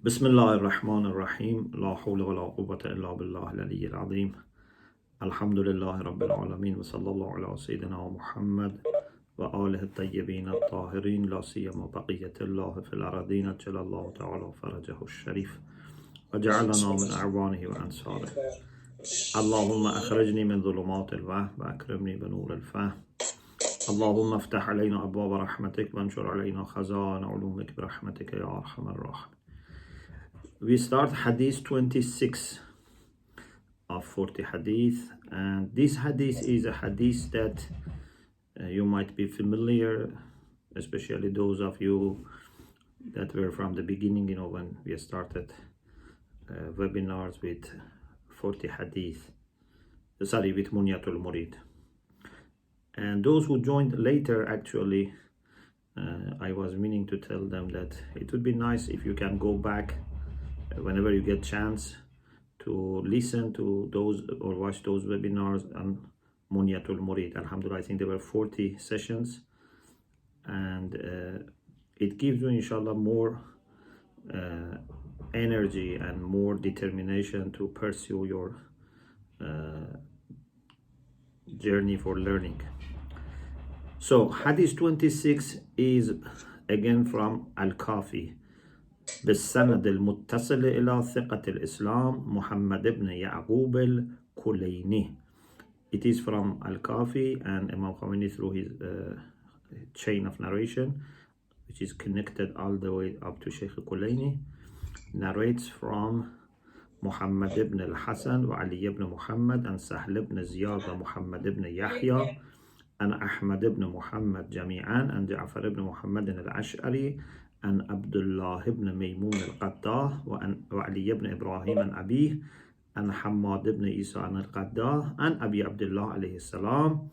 بسم الله الرحمن الرحيم لا حول ولا قوة إلا بالله العلي العظيم الحمد لله رب العالمين وصلى الله على سيدنا محمد وآله الطيبين الطاهرين لا سيما بقية الله في الأراضين جل الله تعالى فرجه الشريف وجعلنا من أعوانه وأنصاره اللهم أخرجني من ظلمات الوهم وأكرمني بنور الفهم اللهم افتح علينا أبواب رحمتك وانشر علينا خزائن علومك برحمتك يا أرحم الراحمين. We start Hadith 26 of 40 Hadith, and this Hadith is a Hadith that you might be familiar, especially those of you that were from the beginning, when we started webinars with 40 Hadith, with Munyatul Murid. And those who joined later, actually, I was meaning to tell them that it would be nice if you can go back whenever you get chance to listen to those or watch those webinars on Munyatul Murid. Alhamdulillah, I think there were 40 sessions, and it gives you, inshallah, more energy and more determination to pursue your journey for learning. So Hadith 26 is again from Al-Kafi. بالسند المتصل إلى ثقة الإسلام محمد بن يعقوب الكليني. It is from Al-Kafi, and Imam Khomeini, through his chain of narration, which is connected all the way up to Sheikh Kulayni, narrates from Muhammad ibn al-Hasan wa Ali ibn Muhammad and Sahl ibn Ziyad wa Muhammad ibn Yahya and Ahmad ibn Muhammad jami'an and Ja'far ibn Muhammad al-Ash'ari and Abdullah ibn Maymun al-Qaddah wa Ali ibn Ibrahim and Abih and Hammad ibn Isa al-Qaddah and Abi Abdullah alayhi salam.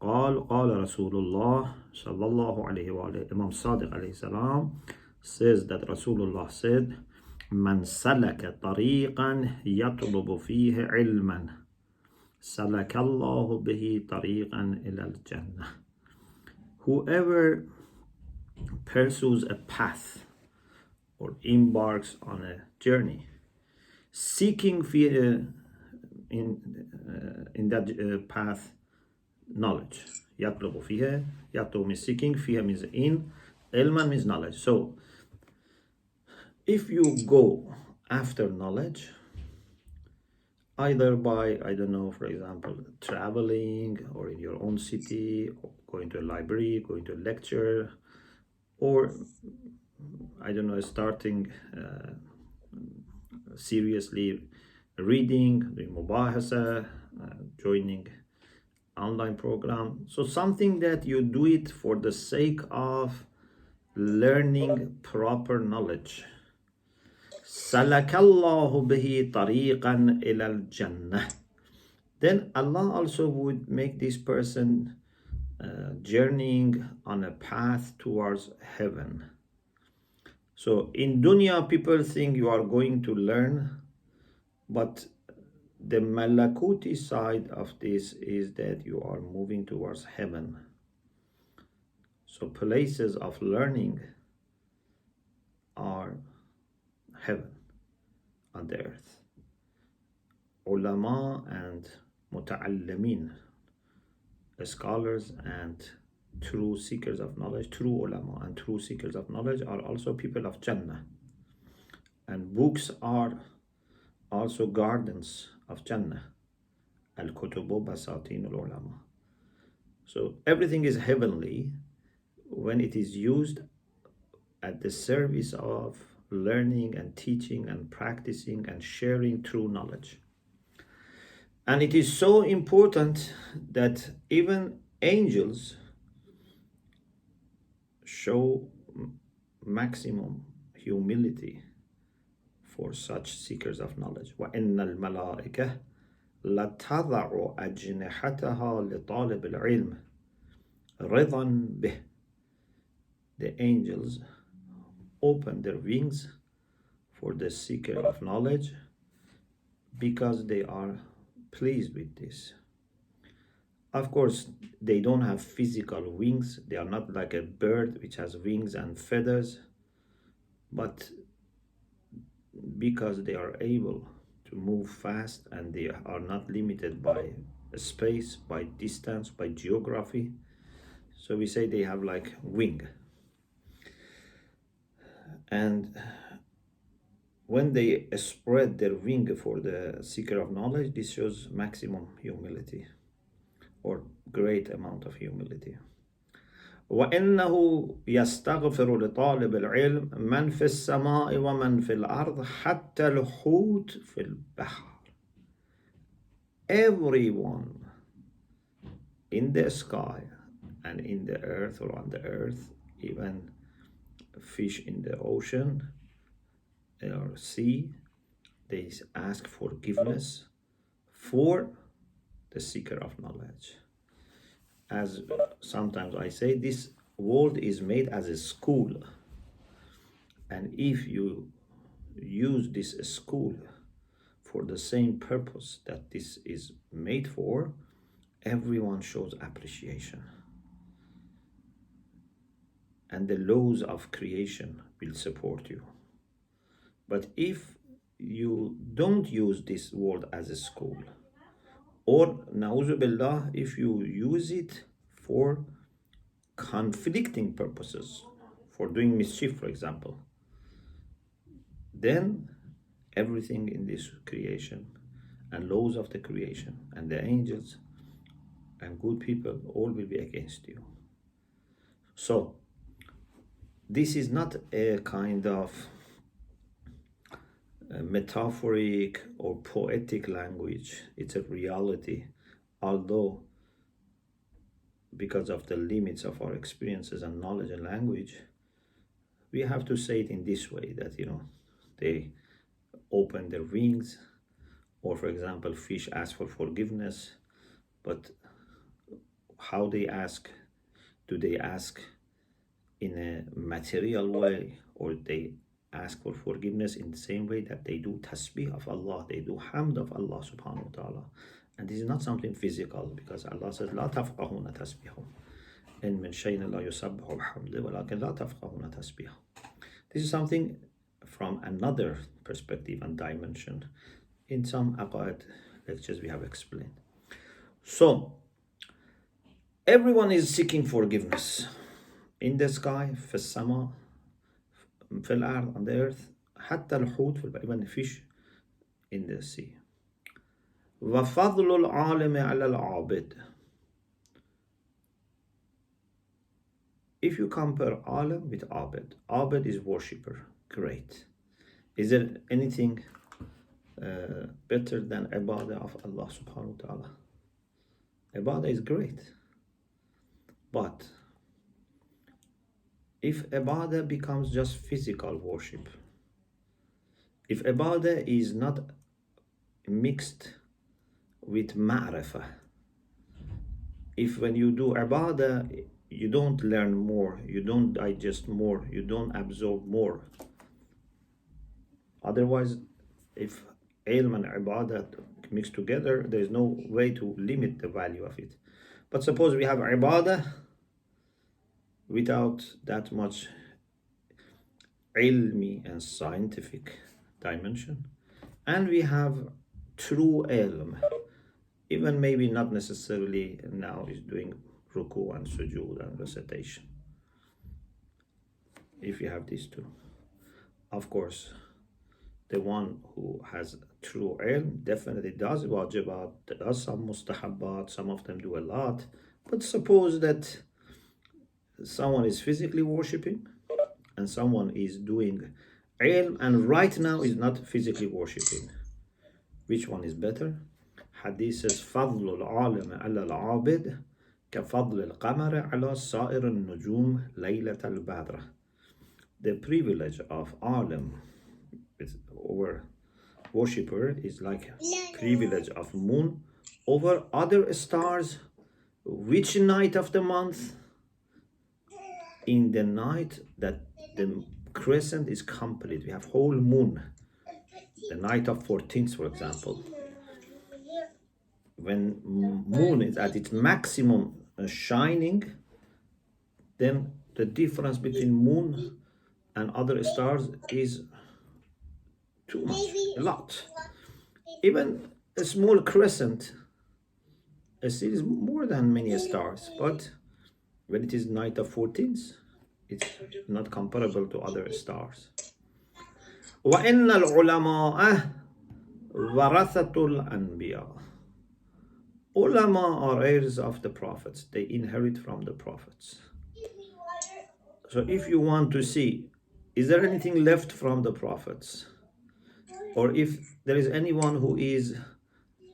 قال رسول الله صلى الله عليه وآله. Imam Sadiq alayhi salam says that Rasulullah said, من سلك طريقا يطلب فيه علما سلك الله به طريقا إلى الجنة. Whoever pursues a path or embarks on a journey seeking in that path knowledge. يطلب فيها, يطلب means seeking, فيها means in, علما means knowledge. So if you go after knowledge, either by, for example, traveling or in your own city, or going to a library, going to a lecture, or starting seriously reading, doing mubahasa, joining online program. So something that you do it for the sake of learning proper knowledge. Salakallahu bihi tariqan ilal jannah. Then Allah also would make this person journeying on a path towards heaven. So in dunya, people think you are going to learn, but the malakuti side of this is that you are moving towards heaven. So places of learning are heaven on the earth. Ulama and muta'allimin, scholars and true seekers of knowledge, true ulama and true seekers of knowledge are also people of Jannah. And books are also gardens of Jannah. Al-Kutubu Basatin al-Ulama. So everything is heavenly when it is used at the service of learning and teaching and practicing and sharing true knowledge. And it is so important that even angels show maximum humility for such seekers of knowledge. وَإِنَّ الْمَلَائِكَةَ لَتَضَعُ أَجْنِحَتَهَا لِطَالِبِ الْعِلْمِ رِضًا بِهِ. The angels open their wings for the seeker of knowledge because they are pleased with this. Of course, they don't have physical wings. They are not like a bird which has wings and feathers, but because they are able to move fast and they are not limited by space, by distance, by geography. So we say they have like wing. And when they spread their wing for the seeker of knowledge, this shows maximum humility or great amount of humility. وإنه يستغفر لطالب العلم من في السماء ومن في الأرض حتى الحوت في البحر. Everyone in the sky and in the earth or on the earth, even fish in the ocean or sea, they ask forgiveness for the seeker of knowledge. As sometimes I say, this world is made as a school, and if you use this school for the same purpose that this is made for, everyone shows appreciation, and the laws of creation will support you. But if you don't use this world as a school, or na'udhu billah, if you use it for conflicting purposes, for doing mischief, for example, then everything in this creation and laws of the creation and the angels and good people all will be against you. So this is not a kind of metaphoric or poetic language. It's a reality, although because of the limits of our experiences and knowledge and language, we have to say it in this way, that they open their wings, or for example fish ask for forgiveness. But how they ask? Do they ask in a material way, or they ask for forgiveness in the same way that they do tasbih of Allah, they do hamd of Allah subhanahu wa ta'ala? And this is not something physical, because Allah says لا تفقهون تسبيحهم إن من شيء لا يسبح بحمده ولكن لا تفقهون تسبيحهم. This is something from another perspective and dimension. In some aqaid lectures we have explained. So everyone is seeking forgiveness in the sky, في السماء, في الأرض, on the earth, حتى الحوت في البحر, even the fish in the sea. وفضل العالم على العابد. If you compare alim with abid, abid is worshipper. Great. Is there anything better than ibadah of Allah subhanahu wa ta'ala? Ibadah is great. But if ibadah becomes just physical worship, if ibadah is not mixed with ma'rifah, if when you do ibadah you don't learn more, you don't digest more, you don't absorb more. Otherwise, if ilm and ibadah mixed together, there is no way to limit the value of it. But suppose we have ibadah without that much ilmi and scientific dimension, and we have true ilm, even maybe not necessarily now is doing ruku and sujood and recitation. If you have these two, of course, the one who has true ilm definitely does wajibat, does some mustahabbat, some of them do a lot. But suppose that someone is physically worshipping and someone is doing ilm and right now is not physically worshipping. Which one is better? Hadith says, فَضْلُ الْعَالِمِ عَلَى الْعَابِدِ كَفَضْلِ الْقَمَرِ عَلَى سَائِرِ النُّجُومِ لَيْلَةَ الْبَدْرِ. The privilege of alim over worshipper is like privilege of moon over other stars. Which night of the month? In the night that the crescent is complete. We have whole moon. The night of 14th, for example. When moon is at its maximum shining, then the difference between moon and other stars is too much, a lot. Even a small crescent, it is more than many stars, but when it is night of 14th, it's not comparable to other stars. وَإِنَّ الْعُلَمَاءَ وَرَثَةُ الْأَنْبِيَاءِ. Ulama are heirs of the prophets. They inherit from the prophets. So if you want to see, is there anything left from the prophets? Or if there is anyone who is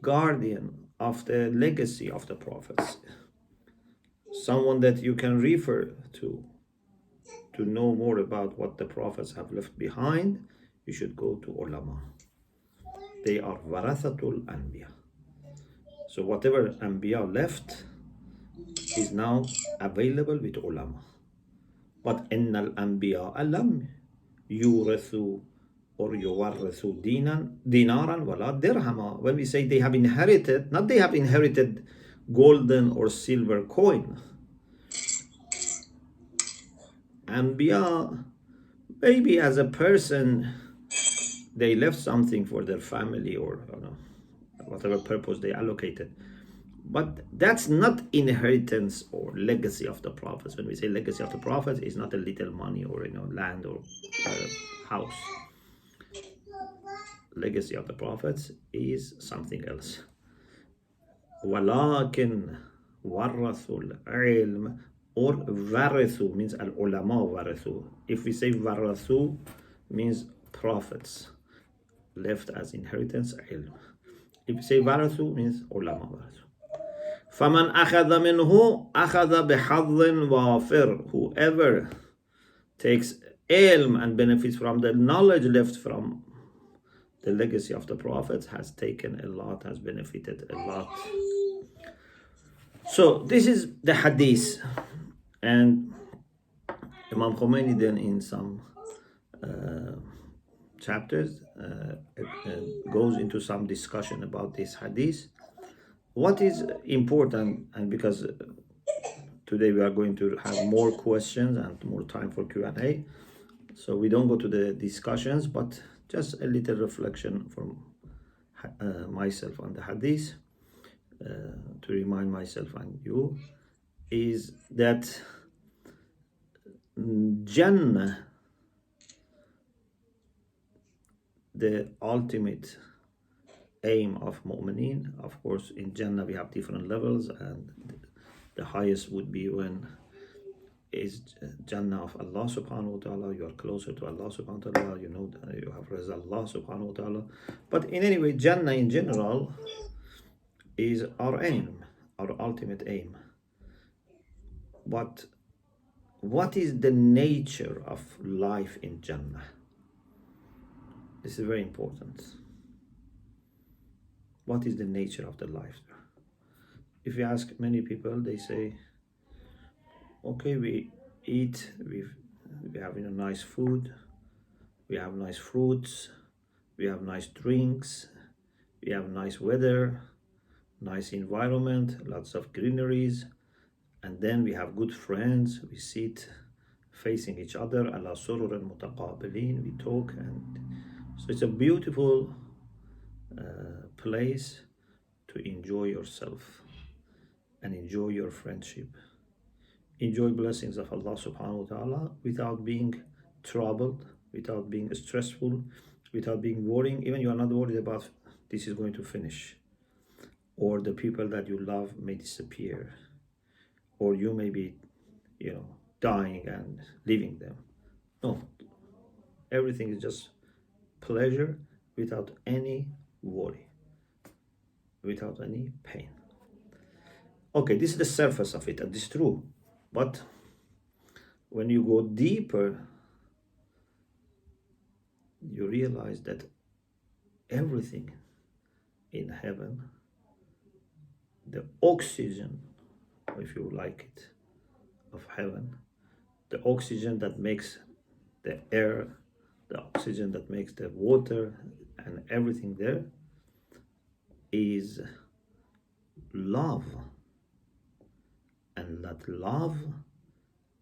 guardian of the legacy of the prophets, someone that you can refer to know more about what the prophets have left behind, you should go to ulama. They are warathatul anbiya. So whatever anbiya left is now available with ulama. But innal anbiya lam yurathu or yuwarrathu dinaran wala dirhama. When we say they have inherited, not they have inherited golden or silver coin. Anbiya, maybe as a person, they left something for their family or whatever purpose they allocated. But that's not inheritance or legacy of the prophets. When we say legacy of the prophets, it's not a little money or land or house. Legacy of the prophets is something else. ولكن ورثوا العلم, or warathu means al-ulama warathu. If we say warathu, means prophets left as inheritance ilm. If we say warathu, means ulama warathu. فَمَنْ أَخَذَ مِنْهُ أَخَذَ بِحَظٍ وَافِرٍ. Whoever takes ilm and benefits from the knowledge left from the legacy of the prophets has taken a lot, has benefited a lot. So this is the hadith. And Imam Khomeini then in some chapters goes into some discussion about this hadith. What is important, and because today we are going to have more questions and more time for Q&A, so we don't go to the discussions, but just a little reflection from myself on the hadith to remind myself and you, is that Jannah, the ultimate aim of mu'mineen. Of course, in Jannah we have different levels, and the highest would be when is Jannah of Allah subhanahu wa ta'ala. You are closer to Allah subhanahu wa ta'ala, you know that you have Raza Allah subhanahu wa ta'ala. But in any way, Jannah in general is our aim, our ultimate aim. But what is the nature of life in Jannah? This is very important. What is the nature of the life? If you ask many people, they say, okay, we eat, we have nice food, we have nice fruits, we have nice drinks, we have nice weather, nice environment, lots of greeneries, and then we have good friends, we sit facing each other, ala sururan mutaqabilin, we talk, and so it's a beautiful place to enjoy yourself and enjoy your friendship. Enjoy blessings of Allah subhanahu wa ta'ala without being troubled, without being stressful, without being worrying. Even you are not worried about this is going to finish, or the people that you love may disappear, or you may be, dying and leaving them. No, everything is just pleasure without any worry, without any pain. Okay, this is the surface of it, and this is true. But when you go deeper, you realize that everything in heaven, the oxygen, if you like it, of heaven, the oxygen that makes the air, the oxygen that makes the water, and everything there is love. And that love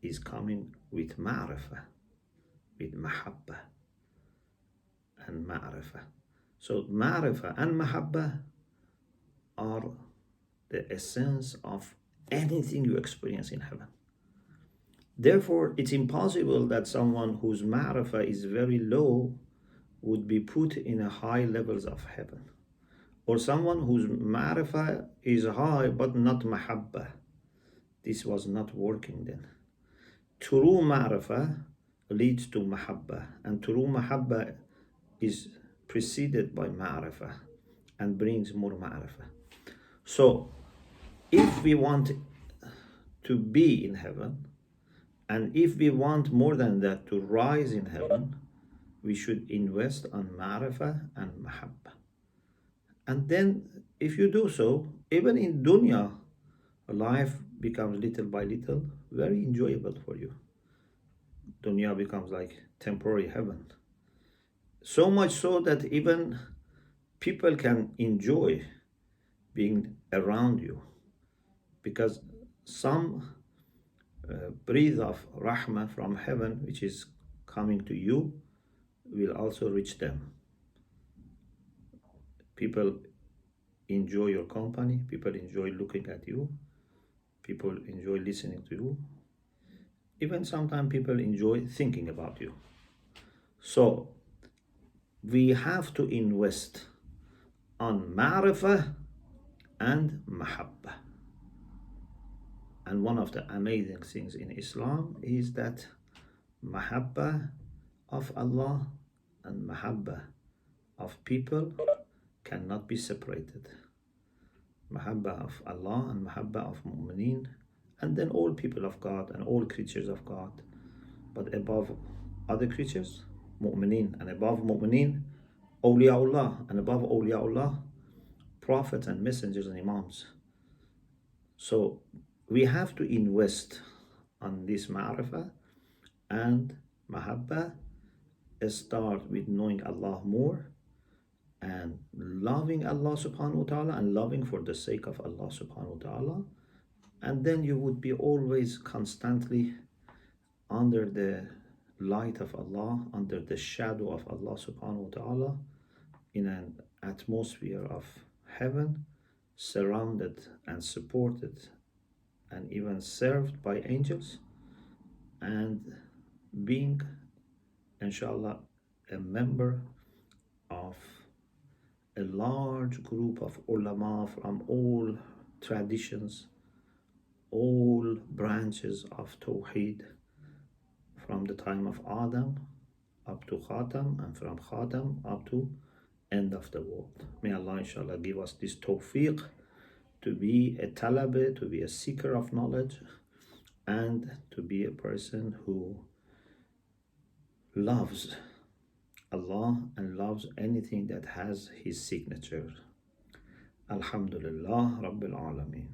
is coming with ma'rifah, with mahabbah. and ma'rifah. So ma'rifah and mahabbah are the essence of anything you experience in heaven. Therefore, it's impossible that someone whose ma'rifah is very low would be put in a high levels of heaven. Or someone whose ma'rifah is high but not mahabbah. This was not working then. True ma'rifah leads to mahabbah, and true mahabbah is preceded by ma'rifah and brings more ma'rifah. So, if we want to be in heaven, and if we want more than that to rise in heaven, we should invest on ma'rifah and mahabbah. And then, if you do so, even in dunya, life becomes little by little very enjoyable for you. Dunya becomes like temporary heaven. So much so that even people can enjoy being around you, because some breath of rahmah from heaven, which is coming to you, will also reach them. People enjoy your company, people enjoy looking at you, people enjoy listening to you, even sometimes people enjoy thinking about you. So we have to invest on ma'rifah and mahabbah. And one of the amazing things in Islam is that mahabbah of Allah and mahabbah of people cannot be separated. Mahabbah of Allah and mahabbah of mu'mineen, and then all people of God and all creatures of God. But above other creatures, mu'mineen, and above mu'mineen, awliyaullah, and above awliyaullah, prophets and messengers and imams. So we have to invest on this ma'rifah and mahabbah. Start with knowing Allah more and loving Allah subhanahu wa ta'ala and loving for the sake of Allah subhanahu wa ta'ala. And then you would be always constantly under the light of Allah, under the shadow of Allah subhanahu wa ta'ala, in an atmosphere of heaven, surrounded and supported and even served by angels, and being, inshallah, a member of a large group of ulama from all traditions, all branches of Tawheed, from the time of Adam up to Khatam, and from Khatam up to end of the world. May Allah inshallah give us this tawfiq to be a talabah, to be a seeker of knowledge, and to be a person who loves Allah and loves anything that has His signature. Alhamdulillah Rabbil Alameen.